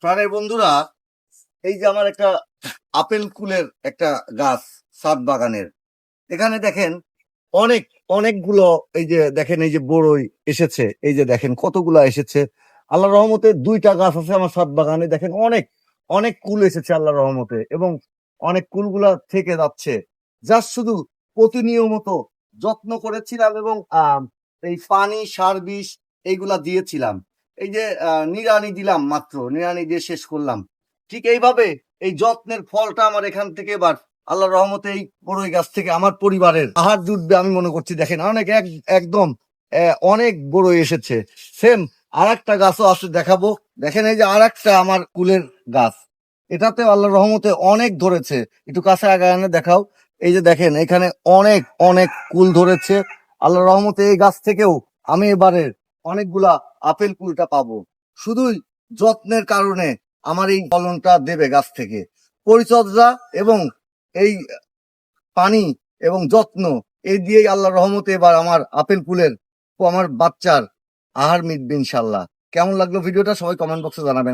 প্রাণের বন্ধুরা, এই যে আমার একটা আপেল কুলের একটা গাছ ছাদ বাগানের, এখানে দেখেন অনেক অনেকগুলো, এই যে দেখেন এই যে বড়ই এসেছে, এই যে দেখেন কতগুলা এসেছে। আল্লাহ রহমতে দুইটা গাছ আছে আমার ছাদ বাগানে, দেখেন অনেক অনেক কুল এসেছে আল্লাহ রহমতে, এবং অনেক কুলগুলা থেকে যাচ্ছে। জাস্ট শুধু প্রতিনিয়মত যত্ন করেছিলাম, এবং এই পানি সার বিষ এইগুলা দিয়েছিলাম। এই যে নিড়ানি দিলাম, মাত্র নিড়ানি দিয়ে শেষ করলাম। ঠিক এইভাবে এই যত্নের ফলটা আমার এখান থেকে এবার আল্লাহর রহমতে এই বড়ই গাছ থেকে আমার পরিবারের আহার জুটবে আমি মনে করছি। দেখেন অনেক একদম অনেক বড়ই এসেছে। সেম আর একটা গাছও আছে, দেখাবো। দেখেন এই যে আর একটা আমার কুলের গাছ, এটাতে আল্লাহর রহমতে অনেক ধরেছে। একটু কাছে আগায় এনে দেখাও। এই যে দেখেন এখানে অনেক অনেক কুল ধরেছে আল্লাহর রহমতে। এই গাছ থেকেও আমি এবারে অনেকগুলা আপেল কুলটা পাবো, শুধুই যত্নের কারণে আমার এই ফলনটা দেবে গাছ থেকে। পরিচর্যা এবং এই পানি এবং যত্ন, এই দিয়েই আল্লাহর রহমতে এবার আমার আপেল কুলের ও আমার বাচ্চার আহার মিটবে ইনশাল্লাহ। কেমন লাগলো ভিডিওটা সবাই কমেন্ট বক্সে জানাবেন।